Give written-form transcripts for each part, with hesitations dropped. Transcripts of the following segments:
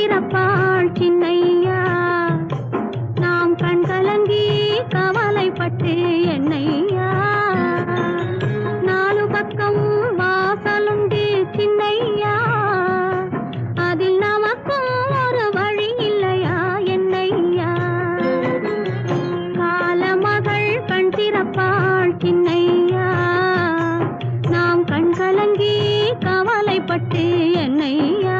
திறப்பாள் சின்னையா, நாம் கண் கலங்கி கவலைப்பட்டு என்னையா, நாலு பக்கம் வாசலுண்டு சின்னையா, அதில் நமக்கும் ஒரு வழி இல்லையா என்னையா, காலமகள் கண் திறப்பாள் சின்னையா, நாம் கண் கலங்கி கவலைப்பட்டு என்னையா.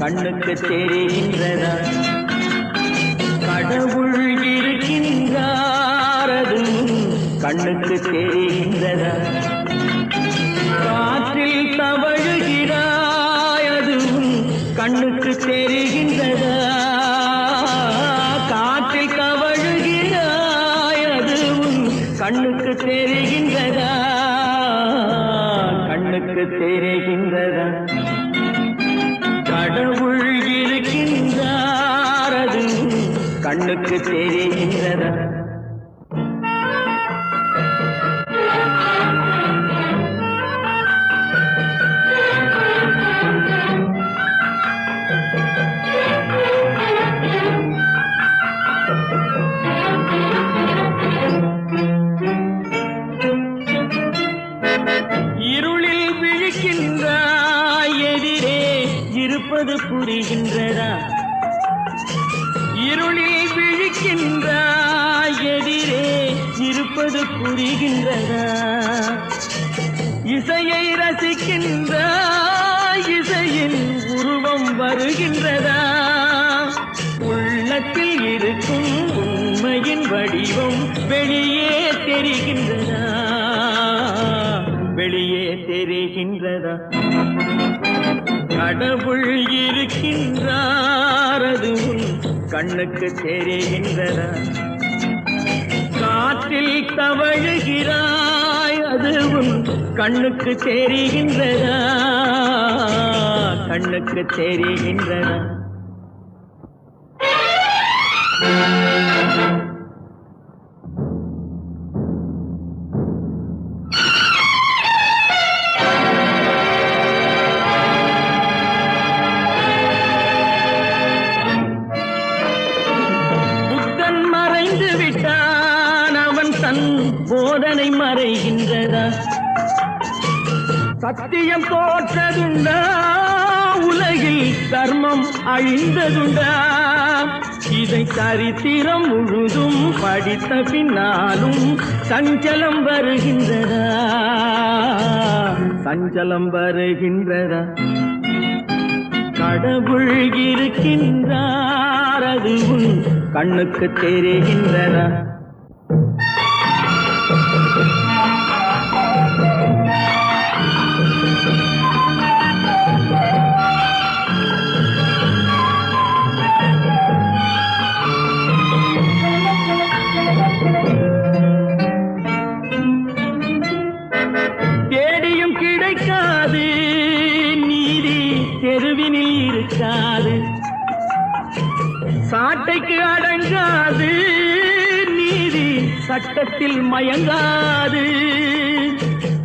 கண்ணுக்கு தெரிகின்றதா கடவுள் இருக்கின்றாரது கண்ணுக்கு தெரிகின்றதா காற்றில் தவழுகிறாயதும் கண்ணுக்கு தெரிகின்றதா காற்றில் தவழுகிறாயதும் கண்ணுக்கு தெரிகின்றதா கண்ணுக்கு தெரிகின்றதா கடவுள் இருக்கின்றாரது கண்ணுக்கு தெரிகின்றதா இருளில் விழிக்கின்றாய் எதிரே இருப்பது புரிகின்றதா இருளில் விழிக்கின்றாய் எதிரே இருப்பது புரிகின்றதா இசையை ரசிக்கின்றாய் இசையின் உருவம் வருகின்றதா உள்ளத்தில் இருக்கும் உண்மையின் வடிவம் வெளியே தெரிகின்றதா வெளியே தெரிகின்றதா கடவுள் இருக்கின்றார் அது உன் கண்ணுக்கு தெரிகின்றதா காற்றில் தவழுகிறாய் அது உன் கண்ணுக்கு தெரிகின்றதா கண்ணுக்கு தெரிகின்றதா புத்தன் மறைந்து விட்டான் அவன் தன் போதனை மறைகின்றதா சத்தியம் தோற்றதுண்டா உலகில் தர்மம் அழிந்ததுண்டா இதை சரித்திரம் முழுதும் படித்த பின்னாலும் சஞ்சலம் வருகின்றதா சஞ்சலம் வருகின்றதா கடவுள் இருக்கின்றார் அது உன் கண்ணுக்கு தெரிகின்றதா தேடியும் கிடைக்காது நீதி தெருவினில் இருக்காது சாட்டைக்கு அடங்காது நீதி சட்டத்தில் மயங்காது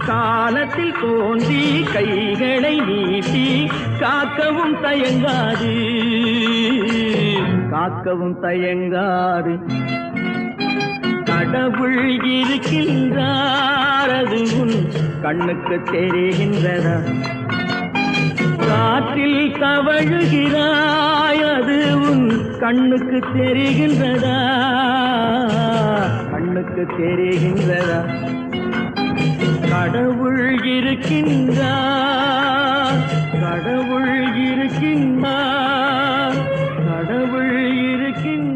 காலத்தில் தோன்றி கைகளை நீட்டி காக்கவும் தயங்காது காக்கவும் தயங்காது கடவுள் இருக்கின்றார் அது உன் கண்ணுக்கு தெரிகின்றதா காற்றில் தவழுகிறாய் அது உன் கண்ணுக்கு தெரிகின்றதா கண்ணுக்கு தெரிகின்றதா கடவுள் இருக்கின்றார் கடவுள் இருக்கின்றார் கடவுள் இருக்கின்றார்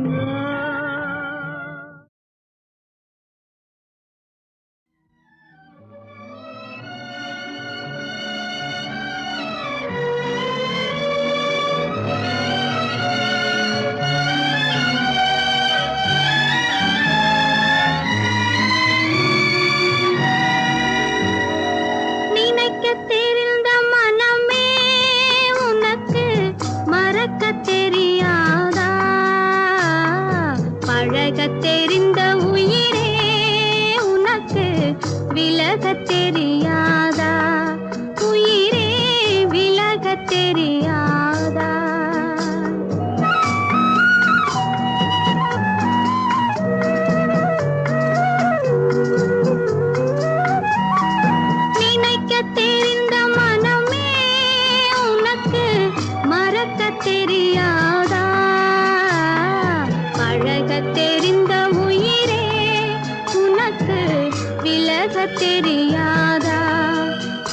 தெரியாதா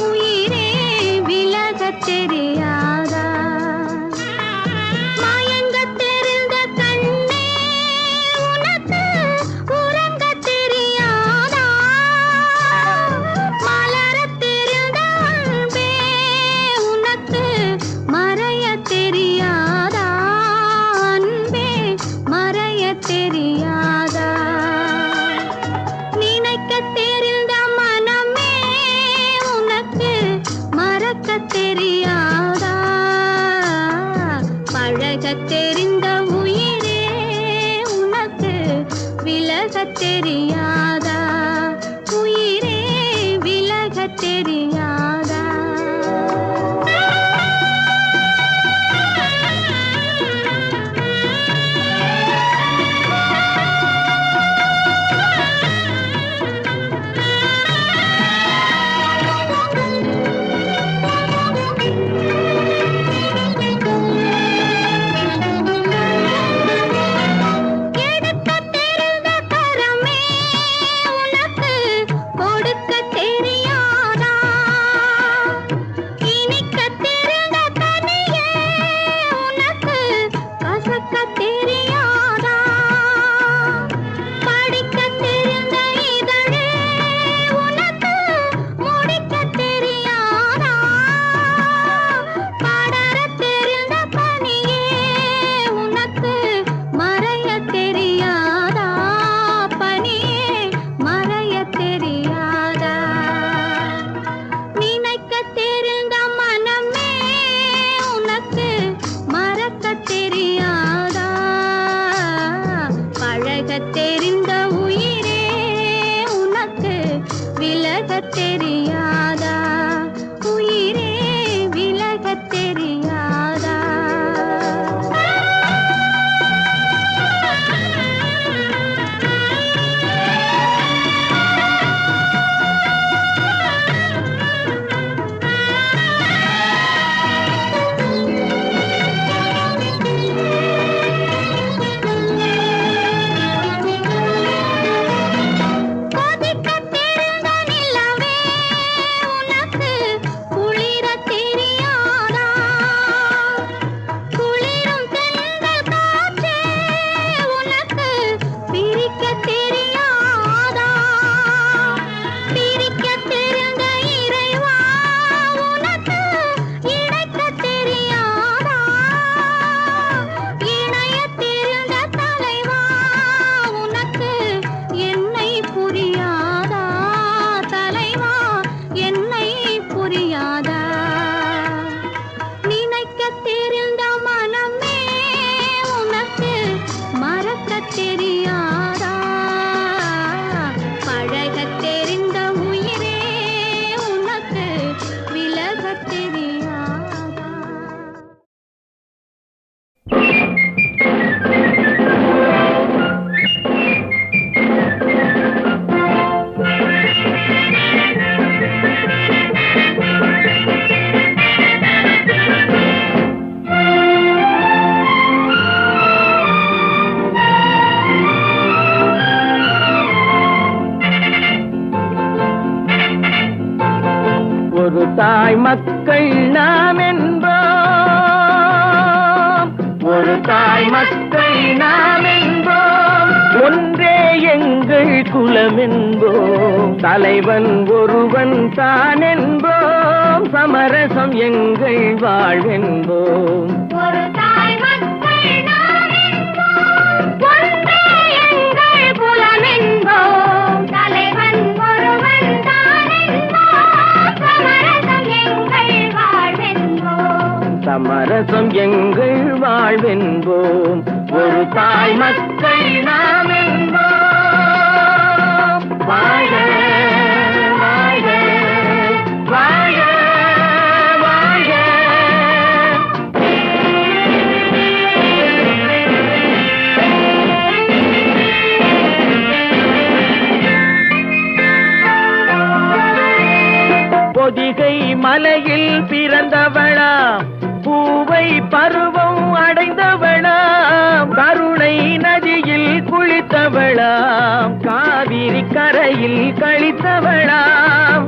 உயிரே விலகத் தெரியாதா மயங்கத் தெரிந்த கண்ணே உனக்கு உறங்கத் தெரியாதா மலரத் தெரிந்த அன்பே உனக்கு மறையத் தெரியாதா அன்பே மறையத் தெரியாதா நினைக்கத் தெரிந்த மனமே உனக்கு மறக்கத் தெரியாதா பழகத் தெரிந்த உயிரே உனக்கு விலகத் தெரியாதா உயிரே விலகத் தெரியாதா தாய் மக்கள் நாம் என்போம், ஒரு தாய் மக்கள் நாம் என்போம், ஒன்றே எங்கள் குலம் என்போம், தலைவன் ஒருவன் தான் என்போம், சமரசம் எங்கள் வாழ்வென்போம். ஒரு தாய் மக்கள் நாம் என்போம், ஒன்றே எங்கள் குலம் என்போம், தலைவன் ஒருவன் தான் என்போம், சமரசம் எங்கள் வாழ்வென்போம். சமரசம் எங்கள் வாழ்வென்போம், ஒரு தாய் மக்கள் நாம் என்போம். வாழ்க வாழ்க வாழ்க வாழ்க. பொதிகை மலையில் பிறந்தவளா, பூவை பருவம் அடைந்தவளாம், கருணை நதியில் குளித்தவளாம், காவிரி கரையில் கழித்தவளாம்,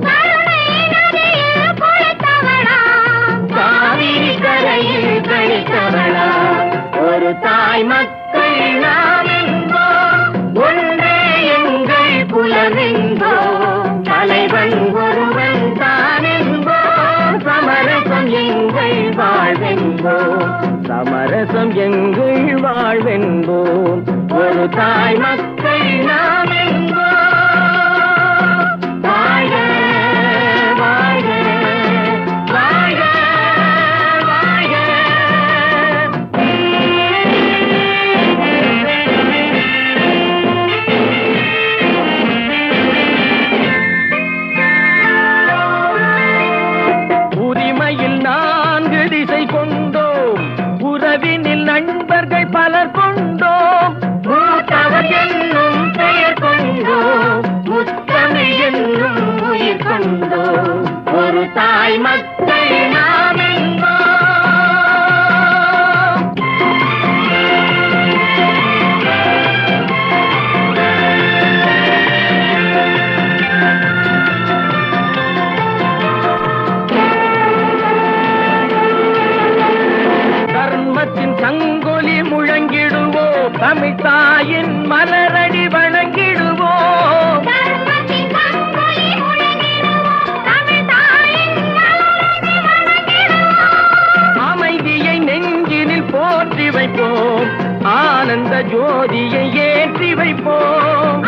காவிரி கரையில் கழித்தவளாம். ஒரு தாய் மக்கள் நாம் என்போம், ஒன்றே எங்கள் குலம் என்போம், தலைவன் ஒருவன் தான் என்போம், சமரசம் எங்கள் வாழ்வென்போம், சமரசம் எங்கள் வாழ்வென்போம், ஒரு தாய் மக்கள் நாம் என்போம். வாழ்க வாழ்க வாழ்க வாழ்க. உரிமையில் 4 திசை கொண்டோம், உறவினில் நண்பர்கள் பலர் கொண்டோம், மூத்தவர் என்னும் பெயர் கொண்டோம், முத்தமிழ் என்னும் உயிர் கொண்டோம், ஒரு தாய் மக்கள் நாம் என்போம். தர்மத்தின் சங்கொலி முழங்கிடுவோம், தமிழ் தாயின் மலரடி வணங்கிடுவோம், அமைதியை நெஞ்சினில் போற்றி வைப்போம், ஆனந்த ஜோதியை ஏற்றி வைப்போம்,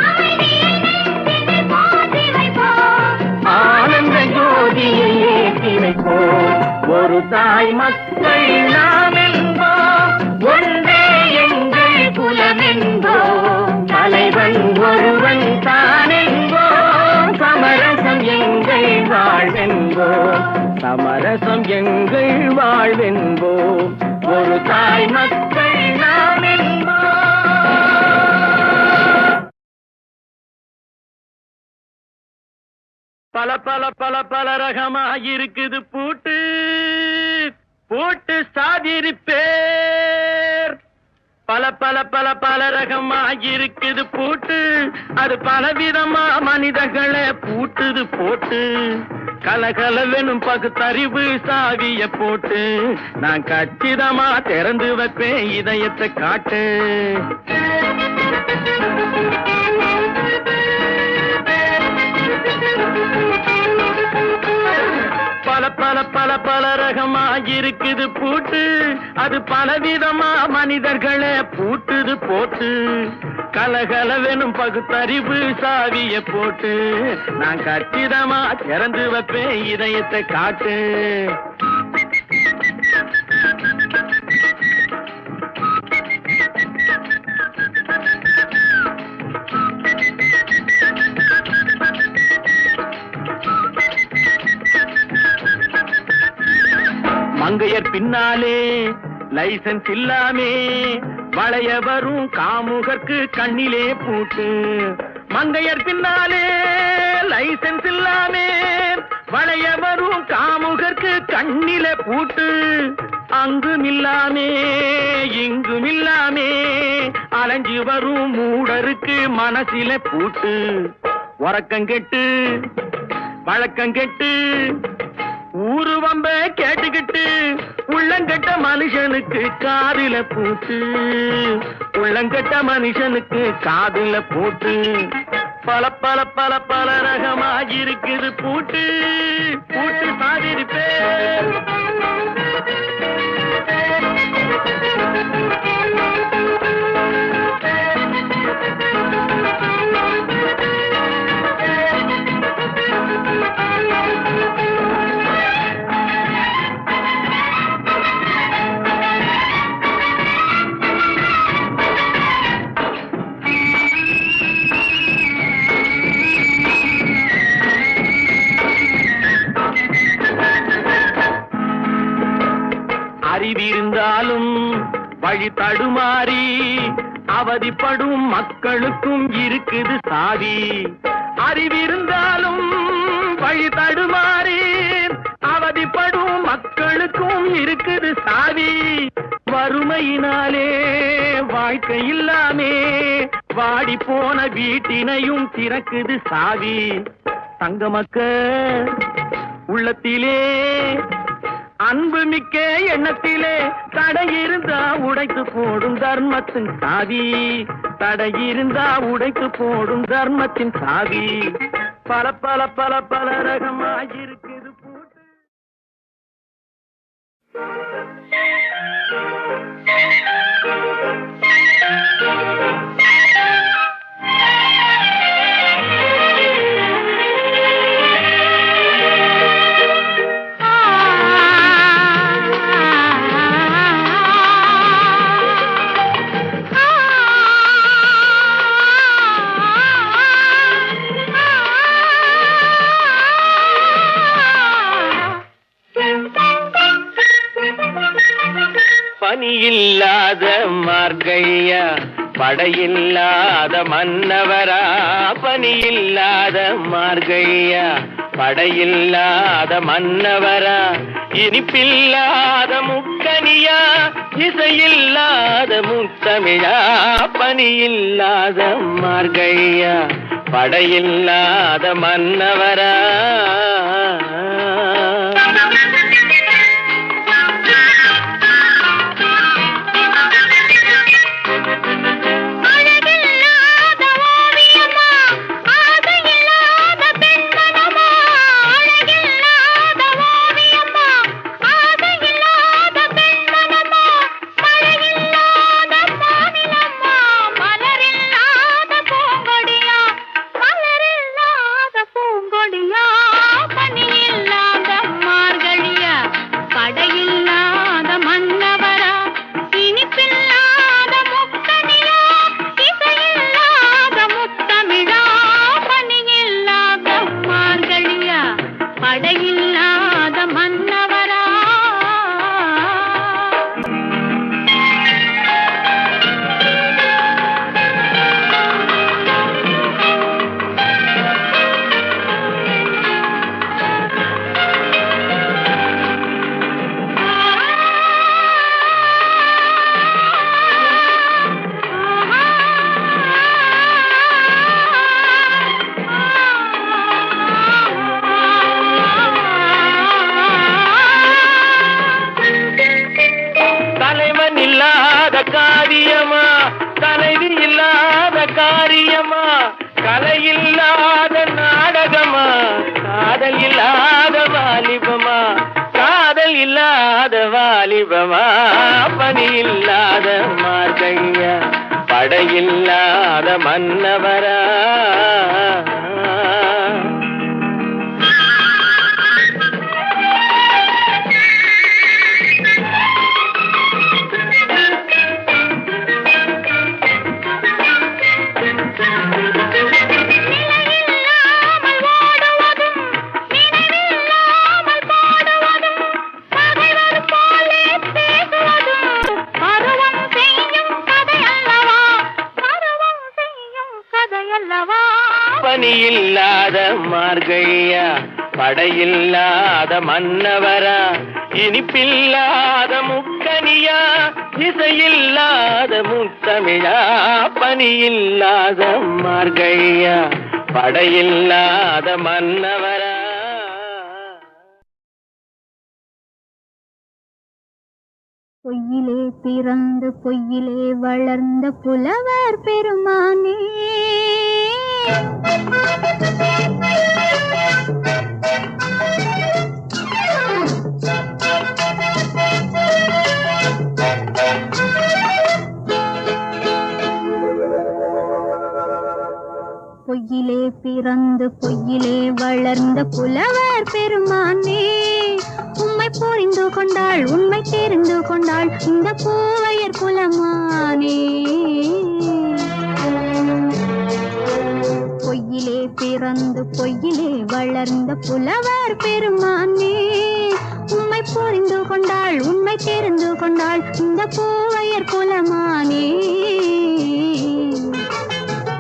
ஆனந்த ஜோதியை ஏற்றி வைப்போம், ஒரு தாய் மக்கள் நாம் என்போம், ஒன்றே எங்கள் குலம் என்போம், தலைவன் ஒருவன் தான் என்போம், சமரசம் எங்கள் வாழ்வென்போம், சமரசம் எங்கள் வாழ்வென்போம், ஒரு தாய் மக்கள் நாம் என்போம். பல பல பல பல ரகமாயிருக்குது பூட்டு, பூட்டு சாதிரி பேர், பல பல பல பல ரகமாயிருக்குது பூட்டு, அது பலவிதமா மனிதர்களை பூட்டுது போட்டு, கலகலவெனும் பகுத்தறிவு சாவிய போட்டு, நான் கச்சிதமா திறந்து வைப்பேன் இதயத்தை காட்டு. பல பல பல பல ரகமாயிருக்குது பூட்டு, அது பலவிதமா மனிதர்களை பூட்டுது போட்டு, கலகலவெனும் பகுத்தறிவு சாவிய போட்டு, நான் கச்சிதமா திறந்து வைப்பேன் இதயத்தை காட்டு. மங்கையர் பின்னாலே லைசன்ஸ் இல்லாமே வளைய வரும் காமுகர்க்கு கண்ணிலே பூட்டு, மங்கையர் பின்னாலே லைசன்ஸ் இல்லாமே வளைய வரும் காமுகர்க்கு கண்ணிலே பூட்டு, அங்குமில்லாமே இங்குமில்லாமே அலைஞ்சு வரும் மூடருக்கு மனசிலே பூட்டு, உறக்கங்கெட்டு வழக்கங்கெட்டு ஊரு வம்ப கேட்டுக்கிட்டு உள்ளங்கட்ட மனுஷனுக்கு காதுல பூட்டு, உள்ளங்கட்ட மனுஷனுக்கு காதுல பூட்டு. பல பல பல பல ரகமாயிருக்குது பூட்டு, பூட்டு சாதிருப்பே. அறிவிருந்தாலும் வழி தடுமாறி அவதிப்படும் மக்களுக்கும் இருக்குது சாவி. அறிவிருந்தாலும் வழி தடுமாறி அவதிப்படும் மக்களுக்கும் இருக்குது சாவி. வறுமையினாலே வாழ்க்கை இல்லாமே வாடி போன வீட்டினையும் திறக்குது சாவி. தங்கமக்க உள்ளத்திலே அன்பு மிக்க எண்ணத்திலே தடையிருந்தா உடைத்து போடும் தர்மத்தின் சாவி, தடையிருந்தா உடைத்து போடும் தர்மத்தின் சாவி. பல பல பல பல ரகமாயிருக்குது பூட்டு. பனியில்லாத மார்கையா படையில்லாத மன்னவரா, பனியில்லாத மார்கையா படையில்லாத மன்னவரா, இனிப்பில்லாத முக்கனியா இசையில்லாத முத்தமிழா. பனியில்லாத மார்கையா படையில்லாத மன்னவரா. காரியமா தலைவி இல்லாத காரியமா, கலையில்லாத நாடகமா, காதல் இல்லாத வாலிபமா, காதல் இல்லாத வாலிபமா. பணி இல்லாத மார்கையா படையில்லாத மன்னவரா. பனியில்லாத மார்கையா படையில்லாத மன்னவரா, இனிப்பில்லாத முக்கனியா இசையில்லாத முத்தமிழா. பனியில்லாத மார்கையா படையில்லாத மன்னவரா. பொய்யிலே பிறந்து பொய்யிலே வளர்ந்த புலவர் பெருமானே பொய்யிலே பிறந்து பொய்யிலே வளர்ந்த புலவர் பெருமானே உம்மை புரிந்து கொண்டாள் உண்மை தெரிந்து கொண்டாள் இந்த பூவையர் குலமானே பொய்யிலே பிறந்து பொய்யிலே வளர்ந்த புலவர் பெருமானே உம்மை புரிந்து கொண்டாள் உண்மை தெரிந்து கொண்டாள் இந்த பூவையர் குலமானே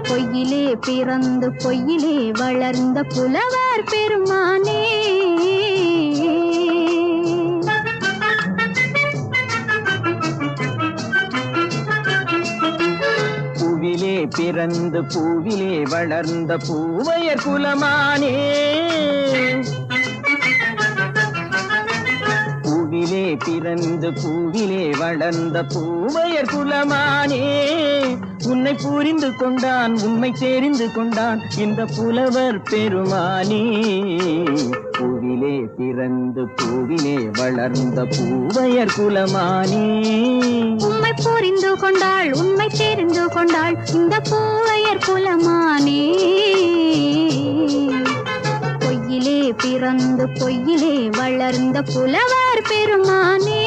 பொய்யிலே பிறந்து பொய்யிலே வளர்ந்த புலவர் பெருமானே பூவிலே பிறந்து பூவிலே வளர்ந்த பூவையர் குலமானே பூவிலே பிறந்து பூவிலே வளர்ந்த பூவையர் குலமானே உன்னை புரிந்து கொண்டான் உண்மை தெரிந்து கொண்டான் இந்த புலவர் பெருமானே பூவிலே பிறந்து பூவிலே வளர்ந்த பூவையர் குலமானே உம்மை புரிந்து கொண்டாள் உண்மை தெரிந்து கொண்டாள் இந்த பூவையர் குலமானே பொய்யிலே பிறந்து பொய்யிலே வளர்ந்த புலவர் பெருமானே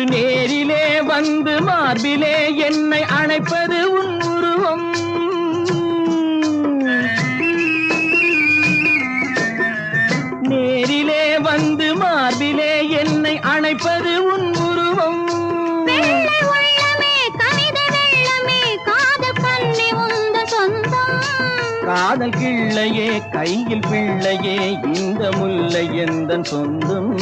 நேரிலே வந்து மார்பிலே என்னை அணைப்பது உன் உருவம் நேரிலே வந்து மார்பிலே என்னை அணைப்பது உன் உருவம் காதல் கிள்ளையே கையில் பிள்ளையே இந்த முல்லை எந்தன் சொந்தம்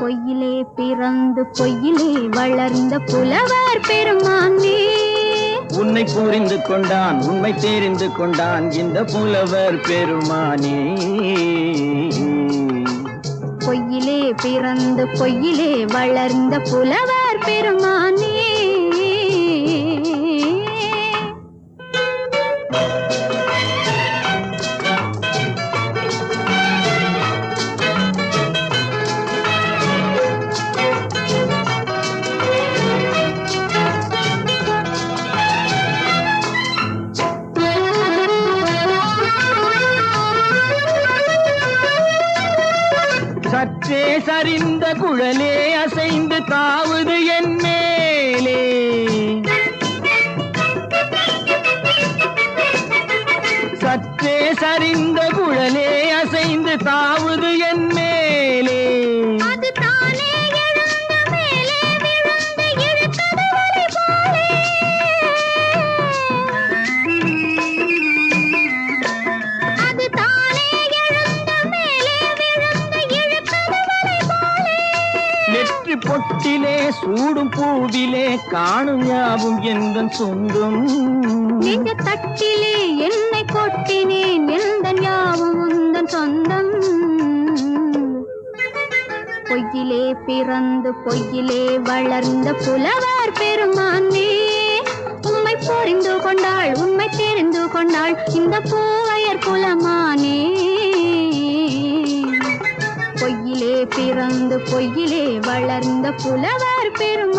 பொய்யிலே பிறந்து பொய்யிலே வளர்ந்த புலவர் பெருமானே உன்னை புரிந்து கொண்டான் உண்மை தெரிந்து கொண்டான் இந்த புலவர் பெருமானே பொய்யிலே பிறந்து பொய்யிலே வளர்ந்த புலவர் பெருமானே சற்றே சரிந்த குழலே அசைந்து தாவுது என் மேலே சற்றே சரிந்த குழலே அசைந்து தாவுது என் மேலே நெற்றி பொட்டிலே சூடும் பூவிலே காணும் யாவும் எந்தன் சொந்தம் நெஞ்ச தட்டிலே என்னை கொட்டினேன் எந்தன் யாவும் உந்தன் சொந்தம் பொய்யிலே பிறந்து பொய்யிலே வளர்ந்த புலவர் பெருமானே உம்மை புரிந்து கொண்டாள் உண்மை தெரிந்து கொண்டாள் இந்த பூவையர் குலமானே பொய்யிலே பிறந்து பொய்யிலே வளர்ந்த புலவர் பெரும்